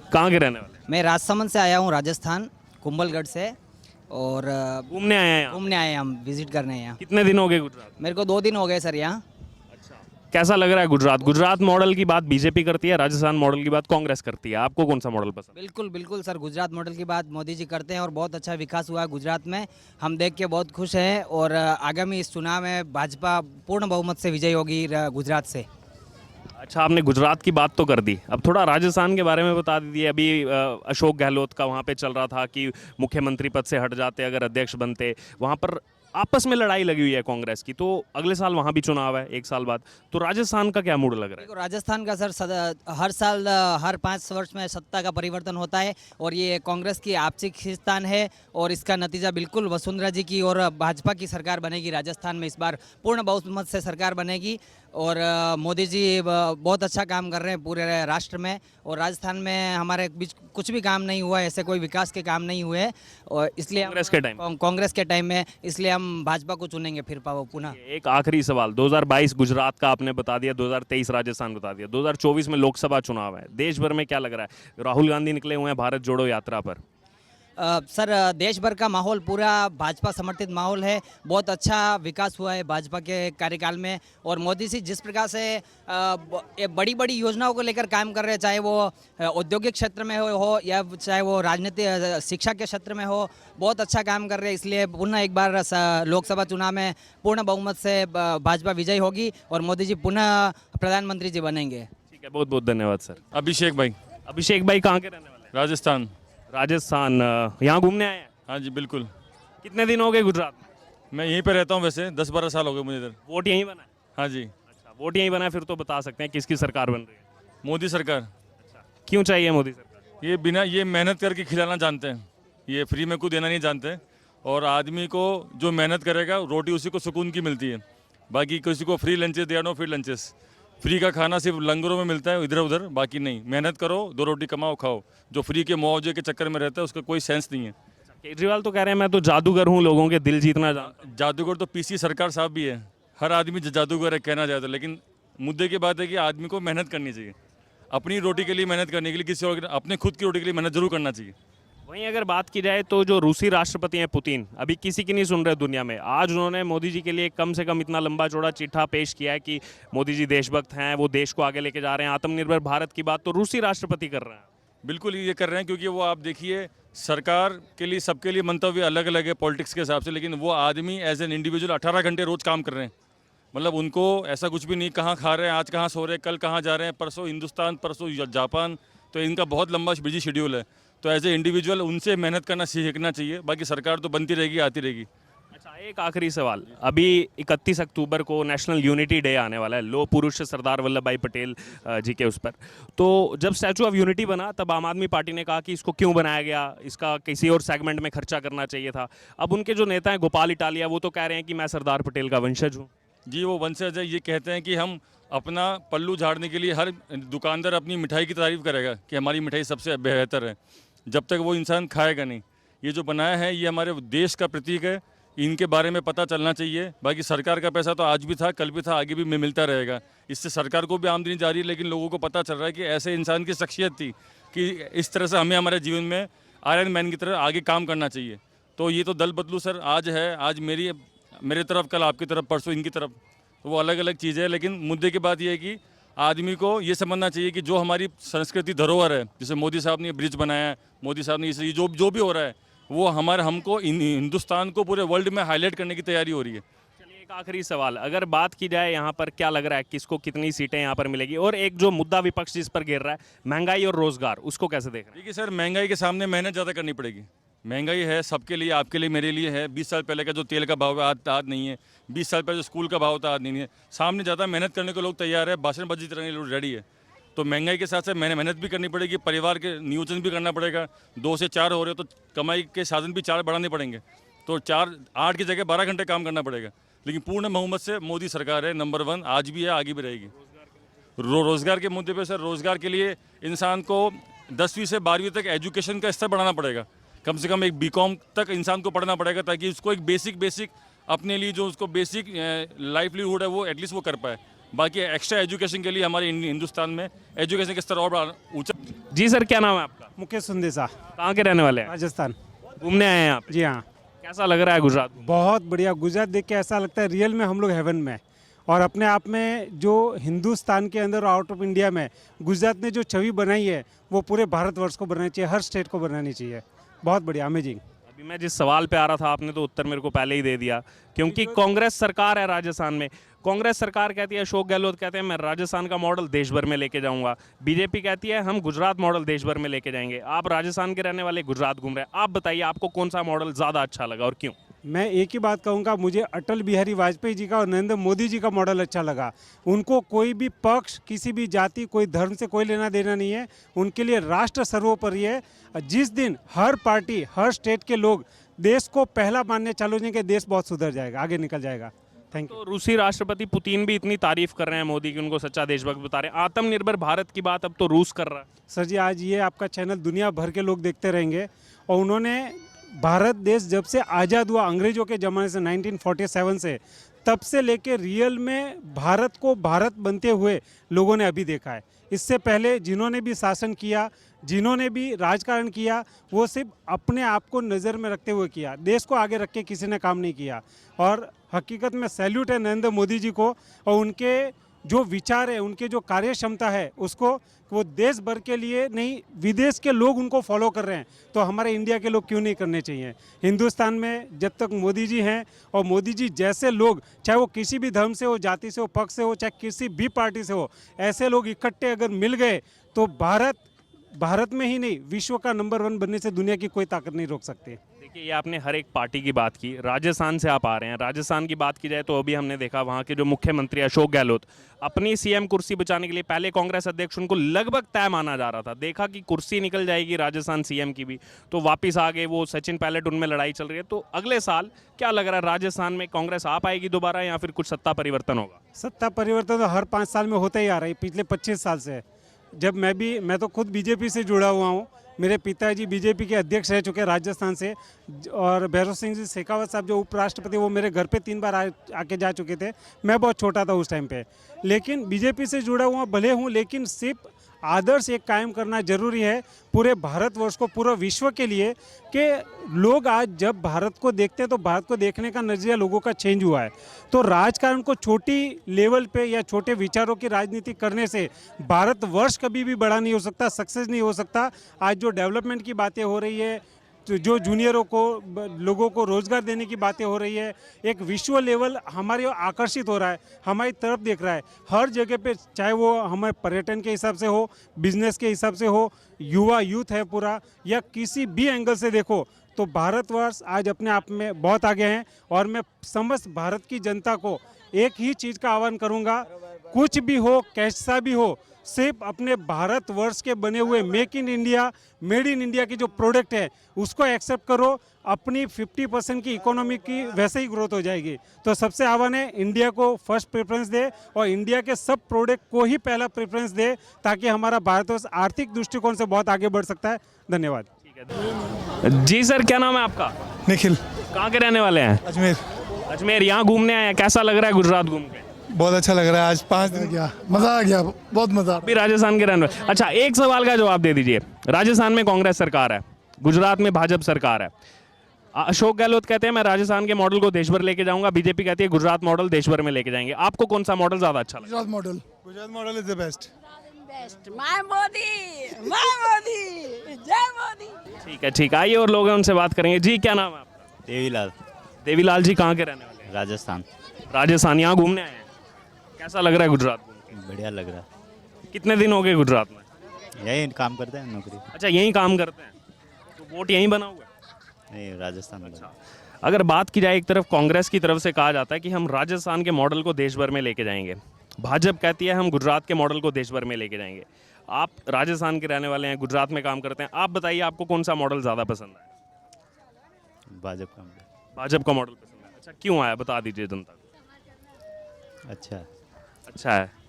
कहाँ के रहने वाले? मैं राजसमंद से आया हूँ, राजस्थान, कुंभलगढ़ से। और घूमने आए हैं यहाँ? घूमने आए हैं, हम विजिट करने यहाँ। कितने दिन हो गए गुजरात? मेरे को 2 दिन हो गए सर यहाँ। अच्छा, कैसा लग रहा है गुजरात? गुजरात मॉडल की बात बीजेपी करती है, राजस्थान मॉडल की बात कांग्रेस करती है, आपको कौन सा मॉडल पसंद? बिल्कुल बिल्कुल सर, गुजरात मॉडल की बात मोदी जी करते हैं और बहुत अच्छा विकास हुआ है गुजरात में। हम देख के बहुत खुश हैं और आगामी इस चुनाव में भाजपा पूर्ण बहुमत से विजयी होगी गुजरात से। अच्छा, आपने गुजरात की बात तो कर दी, अब थोड़ा राजस्थान के बारे में बता दीजिए। अभी अशोक गहलोत का वहाँ पे चल रहा था कि मुख्यमंत्री पद से हट जाते अगर अध्यक्ष बनते। वहाँ पर आपस में लड़ाई लगी हुई है कांग्रेस की, तो अगले साल वहाँ भी चुनाव है 1 साल बाद, तो राजस्थान का क्या मूड लग रहा है? देखो, राजस्थान का सर हर साल हर 5 वर्ष में सत्ता का परिवर्तन होता है और ये कांग्रेस की आपसी खींचतान है और इसका नतीजा बिल्कुल वसुंधरा जी की और भाजपा की सरकार बनेगी। राजस्थान में इस बार पूर्ण बहुमत से सरकार बनेगी और मोदी जी बहुत अच्छा काम कर रहे हैं पूरे राष्ट्र में। और राजस्थान में हमारे बीच कुछ भी काम नहीं हुआ है, ऐसे कोई विकास के काम नहीं हुए, और इसलिए कांग्रेस के टाइम में इसलिए हम भाजपा को चुनेंगे फिर पुनः। एक आखिरी सवाल, 2022 गुजरात का आपने बता दिया, 2023 राजस्थान बता दिया, 2024 में लोकसभा चुनाव है, देश भर में क्या लग रहा है? राहुल गांधी निकले हुए हैं भारत जोड़ो यात्रा पर। सर, देश भर का माहौल पूरा भाजपा समर्थित माहौल है। बहुत अच्छा विकास हुआ है भाजपा के कार्यकाल में और मोदी जी जिस प्रकार से बड़ी बड़ी योजनाओं को लेकर काम कर रहे हैं, चाहे वो औद्योगिक क्षेत्र में हो या चाहे वो राजनीति शिक्षा के क्षेत्र में हो, बहुत अच्छा काम कर रहे हैं। इसलिए पुनः एक बार लोकसभा चुनाव में पूर्ण बहुमत से भाजपा विजयी होगी और मोदी जी पुनः प्रधानमंत्री जी बनेंगे। ठीक है, बहुत बहुत धन्यवाद सर। अभिषेक भाई। अभिषेक भाई कहाँ के रहने वाले हैं? राजस्थान। राजस्थान, यहाँ घूमने आए हैं? हाँ जी बिल्कुल। कितने दिन हो गए गुजरात में? मैं यहीं पे रहता हूँ, वैसे 10-12 साल हो गए मुझे इधर। वोट यहीं बना है? हाँ जी। अच्छा, वोट यहीं बना है, फिर तो बता सकते हैं किसकी सरकार बन रही है? मोदी सरकार। अच्छा, क्यों चाहिए मोदी सरकार? ये मेहनत करके खिलाना जानते हैं, ये फ्री में कुछ देना नहीं जानते। और आदमी को जो मेहनत करेगा रोटी उसी को सुकून की मिलती है, बाकी किसी को फ्री लंचेस दिया नो फ्री लंचेस। फ्री का खाना सिर्फ लंगरों में मिलता है इधर उधर, बाकी नहीं। मेहनत करो, 2 रोटी कमाओ खाओ। जो फ्री के मुआवजे के चक्कर में रहता है उसका कोई सेंस नहीं है। केजरीवाल तो कह रहे हैं मैं तो जादूगर हूँ, लोगों के दिल जीतना जानता हूँ। जादूगर तो पीसी सरकार साहब भी है, हर आदमी जादूगर है कहना जाए तो। लेकिन मुद्दे की बात है कि आदमी को मेहनत करनी चाहिए, अपनी रोटी के लिए मेहनत करने के लिए, किसी और अपने खुद की रोटी के लिए मेहनत जरूर करना चाहिए। वहीं अगर बात की जाए तो जो रूसी राष्ट्रपति हैं पुतिन, अभी किसी की नहीं सुन रहे दुनिया में। आज उन्होंने मोदी जी के लिए कम से कम इतना लंबा चौड़ा चिट्ठा पेश किया है कि मोदी जी देशभक्त हैं, वो देश को आगे लेके जा रहे हैं, आत्मनिर्भर भारत की बात तो रूसी राष्ट्रपति कर रहे हैं। बिल्कुल ये कर रहे हैं, क्योंकि वो आप देखिए सरकार के लिए सबके लिए मंतव्य अलग अलग है पॉलिटिक्स के हिसाब से, लेकिन वो आदमी एज एन इंडिविजुअल 18 घंटे रोज काम कर रहे हैं। मतलब उनको ऐसा कुछ भी नहीं, कहाँ खा रहे हैं, आज कहाँ सो रहे हैं, कल कहाँ जा रहे हैं, परसों हिंदुस्तान, परसों जापान। तो इनका बहुत लंबा बिजी शेड्यूल है। तो एज ए इंडिविजुअल उनसे मेहनत करना सीखना चाहिए, बाकी सरकार तो बनती रहेगी, आती रहेगी। अच्छा, एक आखिरी सवाल, अभी 31 अक्टूबर को नेशनल यूनिटी डे आने वाला है, लौह पुरुष सरदार वल्लभ भाई पटेल जी के उस पर। तो जब स्टैचू ऑफ यूनिटी बना तब आम आदमी पार्टी ने कहा कि इसको क्यों बनाया गया, इसका किसी और सेगमेंट में खर्चा करना चाहिए था। अब उनके जो नेता हैं गोपाल इटालिया, वो तो कह रहे हैं कि मैं सरदार पटेल का वंशज हूँ। जी, वो वंशज है। ये कहते हैं कि हम अपना पल्लू झाड़ने के लिए, हर दुकानदार अपनी मिठाई की तारीफ करेगा कि हमारी मिठाई सबसे बेहतर है, जब तक वो इंसान खाएगा नहीं। ये जो बनाया है ये हमारे देश का प्रतीक है, इनके बारे में पता चलना चाहिए। बाकी सरकार का पैसा तो आज भी था, कल भी था, आगे भी मिलता रहेगा। इससे सरकार को भी आमदनी जा रही है, लेकिन लोगों को पता चल रहा है कि ऐसे इंसान की शख्सियत थी कि इस तरह से हमें हमारे जीवन में आयरन मैन की तरह आगे काम करना चाहिए। तो ये तो दल बदलू सर, आज है, आज मेरे तरफ, कल आपकी तरफ, परसों इनकी तरफ, तो वो अलग अलग चीज़ें हैं। लेकिन मुद्दे की बात यह है कि आदमी को ये समझना चाहिए कि जो हमारी संस्कृति धरोहर है, जैसे मोदी साहब ने ब्रिज बनाया है, मोदी साहब ने इसे जो भी हो रहा है, वो हमको हिंदुस्तान को पूरे वर्ल्ड में हाईलाइट करने की तैयारी हो रही है। चलिए, एक आखिरी सवाल, अगर बात की जाए यहाँ पर क्या लग रहा है किसको कितनी सीटें यहाँ पर मिलेगी, और एक जो मुद्दा विपक्ष जिस पर घेर रहा है महंगाई और रोजगार, उसको कैसे देख रहे हैं? देखिए सर, महंगाई के सामने मेहनत ज़्यादा करनी पड़ेगी। महंगाई है सबके लिए, आपके लिए, मेरे लिए है। 20 साल पहले का जो तेल का भाव है आज नहीं है, 20 साल पहले जो स्कूल का भाव था आज नहीं है। सामने ज़्यादा मेहनत करने को लोग तैयार है, भाषणबाजी करने के लोग रेडी है। तो महंगाई के साथ साथ मेहनत भी करनी पड़ेगी, परिवार के नियोजन भी करना पड़ेगा। 2 से 4 हो रहे हो तो कमाई के साधन भी 4 बढ़ाने पड़ेंगे, तो 8 की जगह 12 घंटे काम करना पड़ेगा। लेकिन पूर्ण बहुमत से मोदी सरकार है, नंबर 1, आज भी है, आगे भी रहेगी। रोजगार के मुद्दे पर सर, रोजगार के लिए इंसान को 10वीं से 12वीं तक एजुकेशन का स्तर बढ़ाना पड़ेगा। कम से कम एक बीकॉम तक इंसान को पढ़ना पड़ेगा, ताकि उसको एक बेसिक अपने लिए जो उसको बेसिक लाइवलीहुड है वो एटलीस्ट वो कर पाए। बाकी एक्स्ट्रा एजुकेशन के लिए हमारे हिंदुस्तान में एजुकेशन का स्तर और ऊंचा। जी सर, क्या नाम है आपका? मुकेश सुंदेसा, कहाँ के रहने वाले हैं? राजस्थान। घूमने आए हैं यहाँ पे। जी हाँ, कैसा लग रहा है गुजरात में? बहुत बढ़िया। गुजरात देख के ऐसा लगता है रियल में हम लोग हेवन में हैं। और अपने आप में जो हिंदुस्तान के अंदर और आउट ऑफ इंडिया में गुजरात ने जो छवि बनाई है वो पूरे भारतवर्ष को बनानी चाहिए, हर स्टेट को बनानी चाहिए। बहुत बढ़िया, अमेजिंग। अभी मैं जिस सवाल पे आ रहा था आपने तो उत्तर मेरे को पहले ही दे दिया, क्योंकि कांग्रेस सरकार है राजस्थान में। कांग्रेस सरकार कहती है, अशोक गहलोत कहते हैं मैं राजस्थान का मॉडल देश भर में लेके जाऊंगा। बीजेपी कहती है हम गुजरात मॉडल देश भर में लेके जाएंगे। आप राजस्थान के रहने वाले गुजरात घूम रहे हैं, आप बताइए आपको कौन सा मॉडल ज़्यादा अच्छा लगा और क्यों? मैं एक ही बात कहूँगा, मुझे अटल बिहारी वाजपेयी जी का और नरेंद्र मोदी जी का मॉडल अच्छा लगा। उनको कोई भी पक्ष, किसी भी जाति, कोई धर्म से कोई लेना देना नहीं है। उनके लिए राष्ट्र सर्वोपरि है। जिस दिन हर पार्टी, हर स्टेट के लोग देश को पहला मानने चालू हो जाएंगे, देश बहुत सुधर जाएगा, आगे निकल जाएगा। Thank you. तो रूसी राष्ट्रपति पुतिन भी इतनी तारीफ कर रहे हैं मोदी की, उनको सच्चा देशभक्त बता रहे हैं। आत्मनिर्भर भारत की बात अब तो रूस कर रहा है। सर जी, आज ये आपका चैनल दुनिया भर के लोग देखते रहेंगे। और उन्होंने भारत देश जब से आज़ाद हुआ अंग्रेजों के ज़माने से 1947 से, तब से लेके रियल में भारत को भारत बनते हुए लोगों ने अभी देखा है। इससे पहले जिन्होंने भी शासन किया, जिन्होंने भी राजकारण किया, वो सिर्फ अपने आप को नज़र में रखते हुए किया, देश को आगे रख के किसी ने काम नहीं किया। और हकीकत में सैल्यूट है नरेंद्र मोदी जी को, और उनके जो विचार है, उनके जो कार्य क्षमता है, उसको वो देश भर के लिए नहीं, विदेश के लोग उनको फॉलो कर रहे हैं, तो हमारे इंडिया के लोग क्यों नहीं करने चाहिए? हिंदुस्तान में जब तक मोदी जी हैं और मोदी जी जैसे लोग, चाहे वो किसी भी धर्म से हो, जाति से हो, पक्ष से हो, चाहे किसी भी पार्टी से हो, ऐसे लोग इकट्ठे अगर मिल गए तो भारत में ही नहीं, विश्व का नंबर 1 बनने से दुनिया की कोई ताकत नहीं रोक सकती। देखिए, ये आपने हर एक पार्टी की बात की, राजस्थान से आप आ रहे हैं। राजस्थान की बात की जाए तो अभी हमने देखा वहाँ के जो मुख्यमंत्री अशोक गहलोत अपनी सीएम कुर्सी बचाने के लिए, पहले कांग्रेस अध्यक्ष उनको लगभग तय माना जा रहा था, देखा कि कुर्सी निकल जाएगी राजस्थान सीएम की भी, तो वापस आ गए। वो सचिन पायलट, उनमें लड़ाई चल रही है। तो अगले साल क्या लग रहा है, राजस्थान में कांग्रेस आ पाएगी दोबारा या फिर कुछ सत्ता परिवर्तन होगा? सत्ता परिवर्तन तो हर 5 साल में होता ही आ रहा है, पिछले 25 साल से। जब मैं तो खुद बीजेपी से जुड़ा हुआ हूँ। मेरे पिताजी बीजेपी के अध्यक्ष रह चुके हैं राजस्थान से, और भैरव सिंह जी शेखावत साहब जो उपराष्ट्रपति, वो मेरे घर पे 3 बार आके जा चुके थे। मैं बहुत छोटा था उस टाइम पे, लेकिन बीजेपी से जुड़ा हुआ भले हूँ, लेकिन सिर्फ आदर्श एक कायम करना जरूरी है पूरे भारतवर्ष को, पूरा विश्व के लिए, कि लोग आज जब भारत को देखते हैं तो भारत को देखने का नज़रिया लोगों का चेंज हुआ है। तो राजकारण को छोटी लेवल पे या छोटे विचारों की राजनीति करने से भारतवर्ष कभी भी बड़ा नहीं हो सकता, सक्सेस नहीं हो सकता। आज जो डेवलपमेंट की बातें हो रही है, जो जूनियरों को, लोगों को रोजगार देने की बातें हो रही है, एक विश्व लेवल हमारे आकर्षित हो रहा है, हमारी तरफ देख रहा है हर जगह पे, चाहे वो हमारे पर्यटन के हिसाब से हो, बिजनेस के हिसाब से हो, युवा यूथ है पूरा, या किसी भी एंगल से देखो, तो भारतवर्ष आज अपने आप में बहुत आगे हैं। और मैं समस्त भारत की जनता को एक ही चीज़ का आह्वान करूँगा, कुछ भी हो, कैसा भी हो, सिर्फ अपने भारतवर्ष के बने हुए make in India, made in India के जो प्रोडक्ट है उसको एक्सेप्ट करो। अपनी 50% की इकोनॉमी की वैसे ही ग्रोथ हो जाएगी। तो सबसे आह्वान है, इंडिया को फर्स्ट प्रेफरेंस दे और इंडिया के सब प्रोडक्ट को ही पहला प्रेफरेंस दे, ताकि हमारा भारतवर्ष आर्थिक दृष्टिकोण से बहुत आगे बढ़ सकता है। धन्यवाद। जी सर, क्या नाम है आपका? निखिल, कहाँ के रहने वाले हैं? अजमेर। अजमेर। यहाँ घूमने आए हैं, कैसा लग रहा है गुजरात घूम के? बहुत अच्छा लग रहा है, आज 5 दिन गया, मजा आ गया, बहुत मजा। अभी राजस्थान के रहने वाले। अच्छा, एक सवाल का जवाब दे दीजिए। राजस्थान में कांग्रेस सरकार है, गुजरात में भाजपा सरकार है। अशोक गहलोत कहते हैं मैं राजस्थान के मॉडल को देश भर लेके जाऊंगा, बीजेपी कहती है गुजरात मॉडल देश भर में लेके जाएंगे। आपको कौन सा मॉडल ज्यादा अच्छा लगा? Gujarat model is the best. My Modi, जय मोदी। ठीक है, ठीक है, आइए और लोग हैं उनसे बात करेंगे। जी, क्या नाम है आपका? देवीलाल, देवीलाल जी, कहाँ के रहने वाले हैं? राजस्थान। राजस्थान। यहाँ घूमने आए हैं, कैसा लग रहा है गुजरात घूम के? बढ़िया लग रहा है। कितने दिन हो गए गुजरात में? यही काम करते हैं, नौकरी। अच्छा, यहीं काम करते हैं, तो वोट यहीं बना हुआ है? नहीं, राजस्थान में। अगर बात की जाए, एक तरफ कांग्रेस की तरफ से कहा जाता है कि हम राजस्थान के मॉडल को देश भर में लेके जाएंगे, भाजपा कहती है हम गुजरात के मॉडल को देश भर में लेके जाएंगे। आप राजस्थान के रहने वाले हैं, गुजरात में काम करते हैं, आप बताइए आपको कौन सा मॉडल ज़्यादा पसंद है? भाजपा का। भाजपा का मॉडल पसंद है। अच्छा, क्यों आया, बता दीजिए जनता को। अच्छा। अच्छा है,